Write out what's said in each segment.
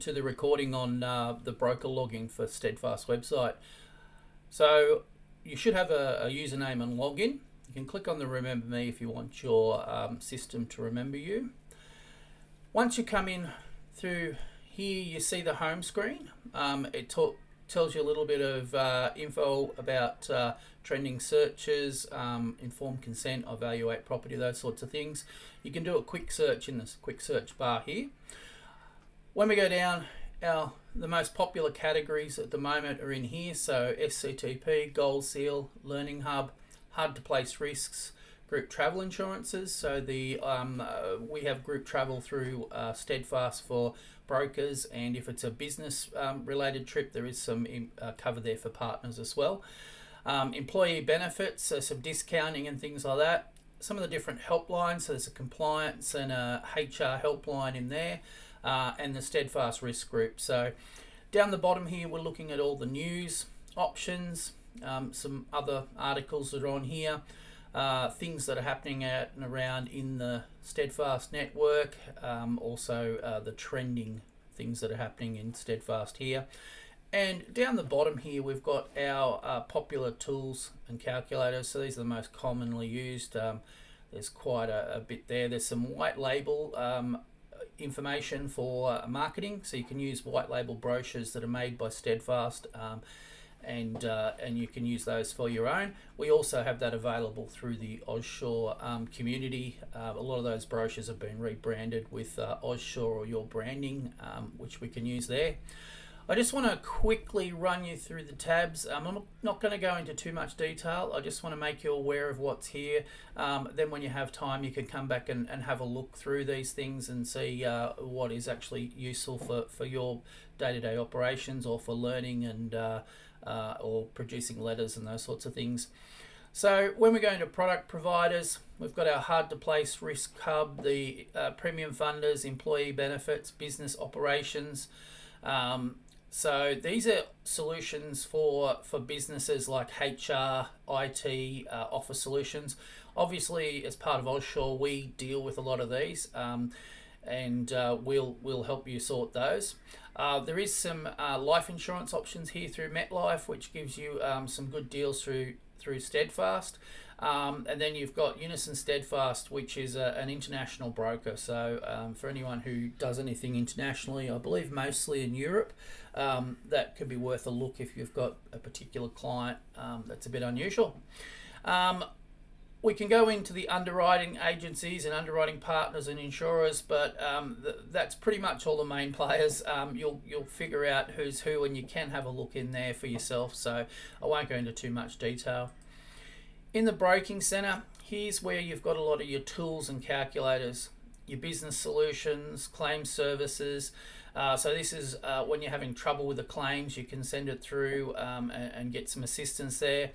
To the recording on the broker login for Steadfast website. So you should have a username and login. You can click on the remember me if you want your system to remember you. Once you come in through here, you see the home screen. It tells you a little bit of info about trending searches, informed consent, evaluate property, those sorts of things. You can do a quick search in this quick search bar here. When we go down, the most popular categories at the moment are in here. So SCTP, Gold Seal, Learning Hub, hard to place risks, group travel insurances. So we have group travel through Steadfast for brokers, and if it's a business related trip, there is some cover there for partners as well. Employee benefits, so some discounting and things like that. Some of the different helplines, so there's a compliance and a HR helpline in there. And the Steadfast risk group. So down the bottom here, we're looking at all the news options, some other articles that are on here, things that are happening at and around in the Steadfast network, also the trending things that are happening in Steadfast here. And down the bottom here, we've got our popular tools and calculators. So these are the most commonly used. There's quite a bit there. There's some white label information for marketing, so you can use white label brochures that are made by Steadfast, and you can use those for your own. We also have that available through the Offshore community. A lot of those brochures have been rebranded with Offshore or your branding, which we can use there. I just want to quickly run you through the tabs. I'm not going to go into too much detail. I just want to make you aware of what's here. Then when you have time, you can come back and have a look through these things and see what is actually useful for your day-to-day operations, or for learning and or producing letters and those sorts of things. So when we go into product providers, we've got our hard to place risk hub, the premium funders, employee benefits, business operations. So these are solutions for businesses like HR, IT, office solutions. Obviously, as part of Offshore, we deal with a lot of these, and we'll help you sort those. There is some life insurance options here through MetLife, which gives you some good deals through Steadfast. And then you've got Unison Steadfast, which is an international broker. So for anyone who does anything internationally, I believe mostly in Europe, that could be worth a look if you've got a particular client that's a bit unusual. We can go into the underwriting agencies and underwriting partners and insurers, but that's pretty much all the main players. You'll figure out who's who, and you can have a look in there for yourself. So I won't go into too much detail. In the broking center, here's where you've got a lot of your tools and calculators, your business solutions, claim services. So this is when you're having trouble with the claims, you can send it through and get some assistance there.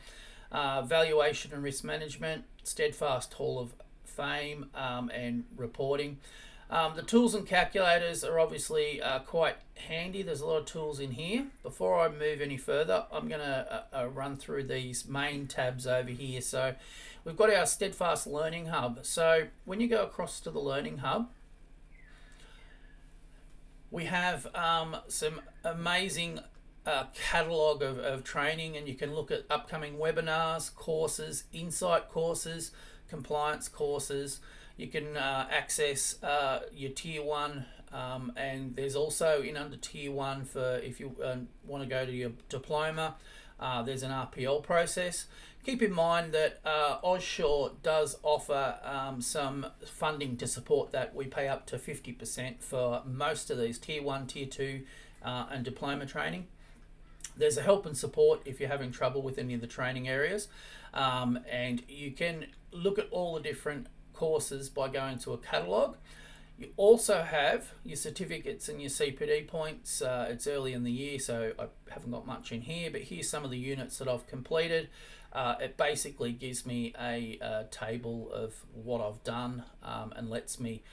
Valuation and risk management, Steadfast Hall of Fame, and reporting. The tools and calculators are obviously quite handy. There's a lot of tools in here. Before I move any further, I'm going to run through these main tabs over here. So we've got our Steadfast Learning Hub. So when you go across to the Learning Hub, we have some amazing catalogue of training, and you can look at upcoming webinars, courses, insight courses, compliance courses. You can access your tier 1, and there's also in under tier 1 for if you want to go to your diploma, there's an RPL process. Keep in mind that Offshore does offer some funding to support that. We pay up to 50% for most of these tier 1, tier 2 and diploma training. There's a help and support if you're having trouble with any of the training areas, and you can look at all the different courses by going to a catalogue. You also have your certificates and your CPD points. It's early in the year, so I haven't got much in here, but here's some of the units that I've completed. It basically gives me a table of what I've done and lets me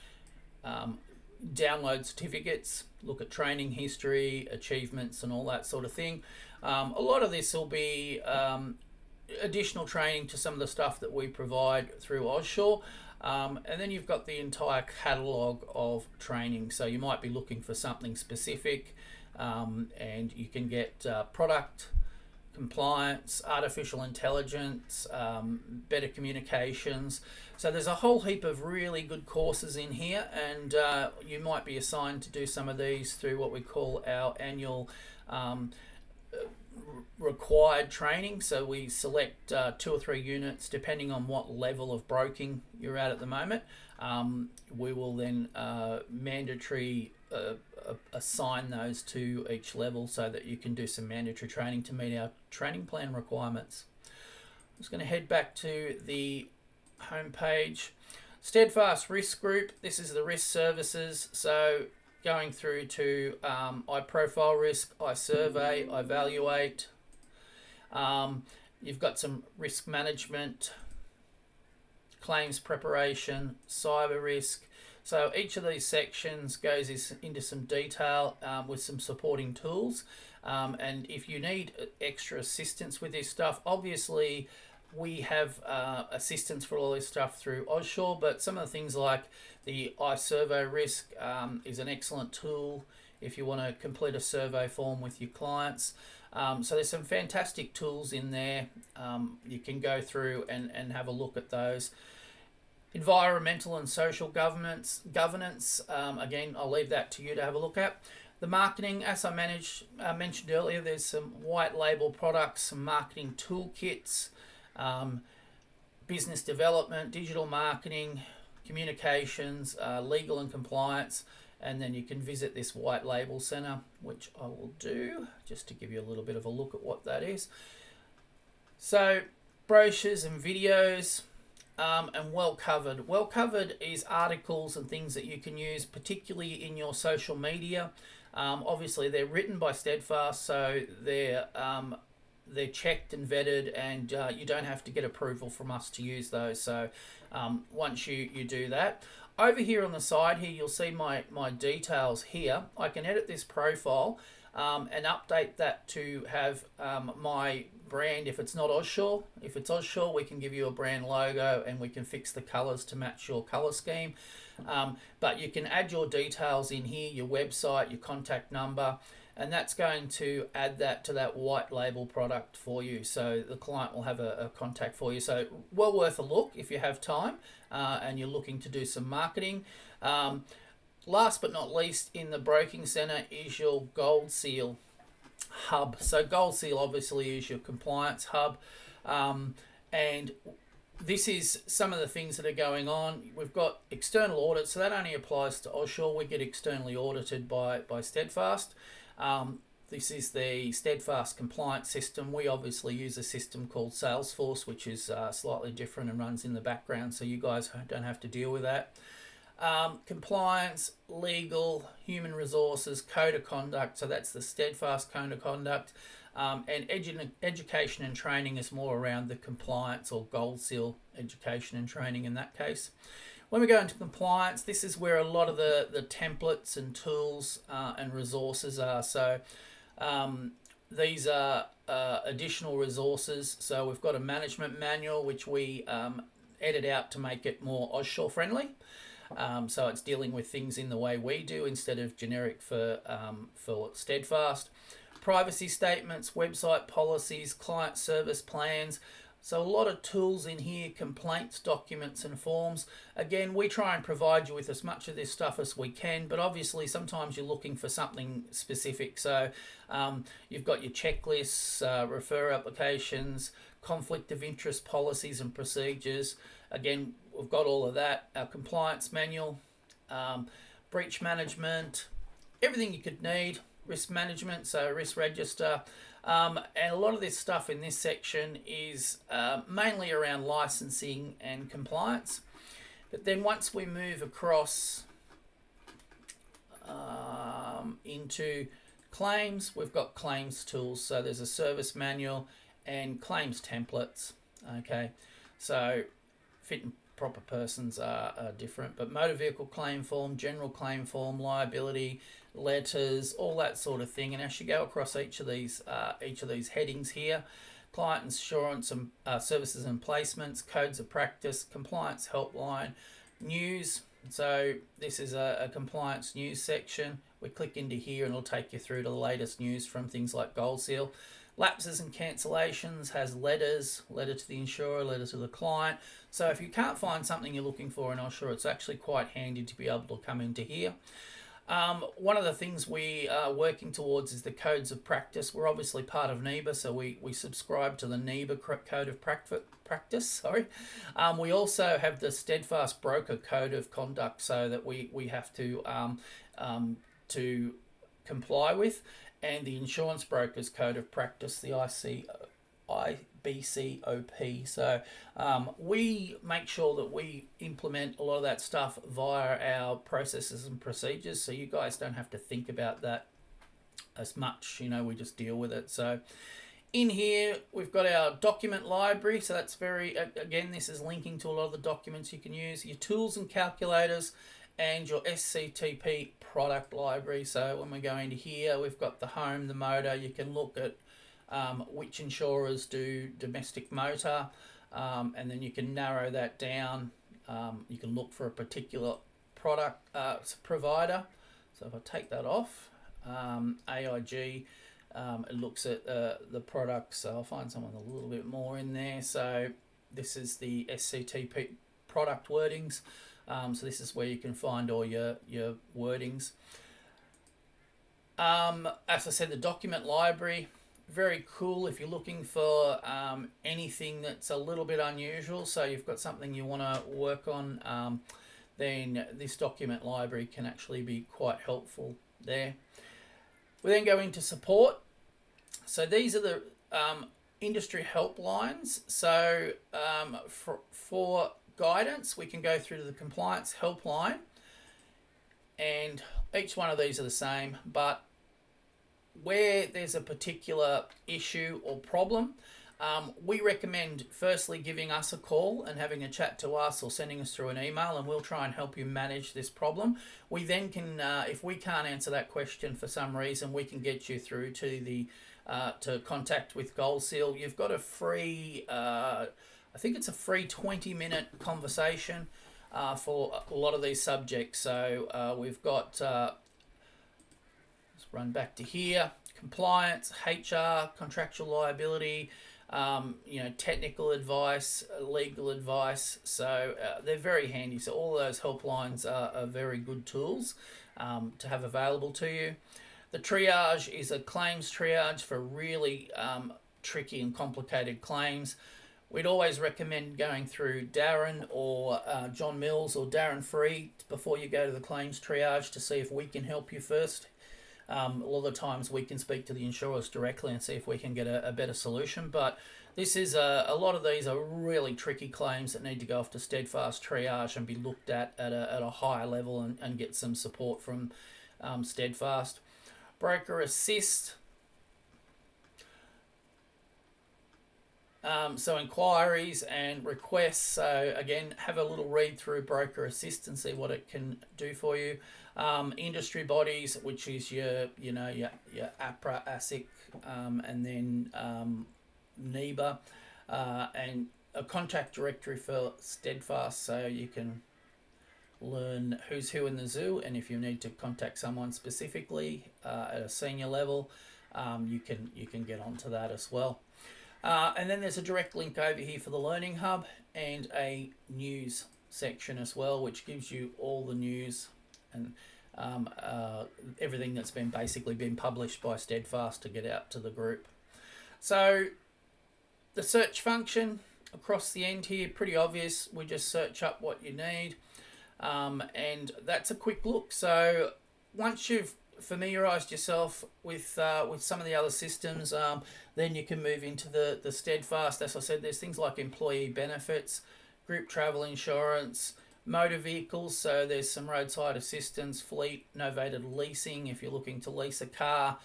download certificates, look at training history, achievements, and all that sort of thing. A lot of this will be additional training to some of the stuff that we provide through Offshore. And then you've got the entire catalogue of training. So you might be looking for something specific, and you can get product compliance, artificial intelligence, better communications. So there's a whole heap of really good courses in here, and you might be assigned to do some of these through what we call our annual required training. So we select 2 or 3 units depending on what level of broking you're at the moment. We will then mandatory assign those to each level so that you can do some mandatory training to meet our training plan requirements. I'm just going to head back to the home page. Steadfast Risk Group, this is the risk services. So going through to I profile risk, I survey, I evaluate. You've got some risk management, claims preparation, cyber risk. So each of these sections goes into some detail with some supporting tools. And if you need extra assistance with this stuff, obviously we have assistance for all this stuff through Oshaw, but some of the things like the iSurvey Risk is an excellent tool if you want to complete a survey form with your clients. So there's some fantastic tools in there. You can go through and have a look at those. Environmental and social governance. Again, I'll leave that to you to have a look at. The marketing, as I mentioned earlier, there's some white label products, some marketing toolkits, business development, digital marketing, communications, legal and compliance, and then you can visit this white label center, which I will do just to give you a little bit of a look at what that is. So brochures and videos. And well covered. Well covered is articles and things that you can use, particularly in your social media. Obviously, they're written by Steadfast, so they're checked and vetted, and you don't have to get approval from us to use those. So once you do that, over here on the side here, you'll see my details here. I can edit this profile and update that to have my brand if it's not Oshaw. If it's Oshaw, we can give you a brand logo and we can fix the colours to match your colour scheme. But you can add your details in here, your website, your contact number, and that's going to add that to that white label product for you. So the client will have a contact for you. So well worth a look if you have time and you're looking to do some marketing. Last but not least, in the broking center is your Gold Seal hub. So Gold Seal obviously is your compliance hub, and this is some of the things that are going on. We've got external audit, so that only applies to Oshaw. We get externally audited by Steadfast. This is the Steadfast compliance system. We obviously use a system called Salesforce, which is slightly different and runs in the background, so you guys don't have to deal with that. Compliance, legal, human resources, code of conduct, so that's the Steadfast code of conduct, and education and training is more around the compliance or Gold Seal education and training in that case. When we go into compliance, this is where a lot of the templates and tools and resources are. So these are additional resources. So we've got a management manual which we edit out to make it more Oshaw friendly. So it's dealing with things in the way we do instead of generic for Steadfast. Privacy statements, website policies, client service plans. So a lot of tools in here, complaints, documents and forms. Again, we try and provide you with as much of this stuff as we can, but obviously sometimes you're looking for something specific. So you've got your checklists, refer applications, conflict of interest policies and procedures. Again, we've got all of that. Our compliance manual, breach management, everything you could need, risk management, so risk register. And a lot of this stuff in this section is mainly around licensing and compliance. But then once we move across into claims, we've got claims tools. So there's a service manual and claims templates. Okay, so fit and proper persons are different, but motor vehicle claim form, general claim form, liability, letters, all that sort of thing. And as you go across each of these headings here, client insurance and services and placements, codes of practice, compliance helpline, News. So this is a compliance news section. We click into here and it'll take you through to the latest news from things like Gold Seal. Lapses and cancellations has letters, letter to the insurer, letter to the client. So if you can't find something you're looking for in Osher, it's actually quite handy to be able to come into here. One of the things we are working towards is the codes of practice. We're obviously part of NEBA, so we subscribe to the NEBA code of practice. We also have the Steadfast broker code of conduct, so that we have to comply with, and the insurance brokers code of practice, the IBCOP. So we make sure that we implement a lot of that stuff via our processes and procedures, so you guys don't have to think about that as much. We just deal with it. So in here we've got our document library, so that's again, this is linking to a lot of the documents you can use, your tools and calculators, and your SCTP product library. So when we go into here, we've got the home, the motor. You can look at which insurers do domestic motor, and then you can narrow that down. You can look for a particular product provider. So if I take that off, AIG, it looks at the products. So I'll find someone a little bit more in there. So this is the SCTP product wordings. So this is where you can find all your wordings. As I said, the document library, very cool if you're looking for anything that's a little bit unusual. So you've got something you want to work on, then this document library can actually be quite helpful there. We then go into support. So these are the industry helplines. So for guidance, we can go through to the compliance helpline, and each one of these are the same, but where there's a particular issue or problem, we recommend firstly giving us a call and having a chat to us, or sending us through an email, and we'll try and help you manage this problem. We then can, if we can't answer that question for some reason, we can get you through to the to contact with Gold Seal. You've got a free I think it's a free 20-minute conversation for a lot of these subjects. So we've got, let's run back to here, compliance, HR, contractual liability, technical advice, legal advice. So they're very handy. So all of those helplines are very good tools to have available to you. The triage is a claims triage for really tricky and complicated claims. We'd always recommend going through Darren or John Mills or Darren Free before you go to the claims triage to see if we can help you first. A lot of the times we can speak to the insurers directly and see if we can get a better solution. But this is a lot of these are really tricky claims that need to go off to Steadfast triage and be looked at a higher level and get some support from Steadfast. Broker assist. So inquiries and requests. So again, have a little read through Broker Assist and see what it can do for you. Industry bodies, which is your APRA, ASIC, and then NEBA, and a contact directory for Steadfast, so you can learn who's who in the zoo, and if you need to contact someone specifically at a senior level, you can get onto that as well. And then there's a direct link over here for the Learning Hub and a news section as well, which gives you all the news and everything that's basically been published by Steadfast to get out to the group. So the search function across the end here, pretty obvious. We just search up what you need, and that's a quick look. So once you've familiarized yourself with some of the other systems, then you can move into the Steadfast. As I said, there's things like employee benefits, group travel insurance, motor vehicles, so there's some roadside assistance, fleet, novated leasing. If you're looking to lease a car,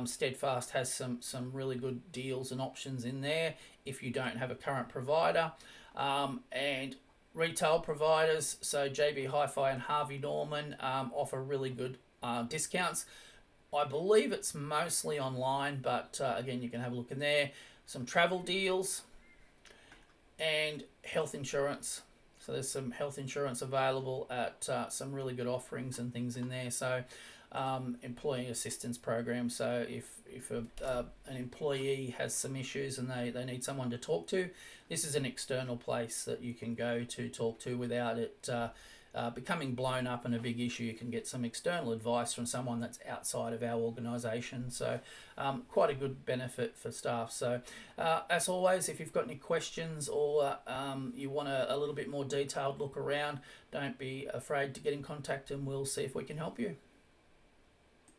Steadfast has some really good deals and options in there if you don't have a current provider. And retail providers, so JB Hi-Fi and Harvey Norman offer really good discounts. I believe it's mostly online, but again, you can have a look in there. Some travel deals and health insurance. So there's some health insurance available at some really good offerings and things in there. So employee assistance program. So if an employee has some issues and they need someone to talk to, this is an external place that you can go to talk to without it becoming blown up and a big issue. You can get some external advice from someone that's outside of our organisation. So quite a good benefit for staff. So as always, if you've got any questions or you want a little bit more detailed look around, don't be afraid to get in contact and we'll see if we can help you.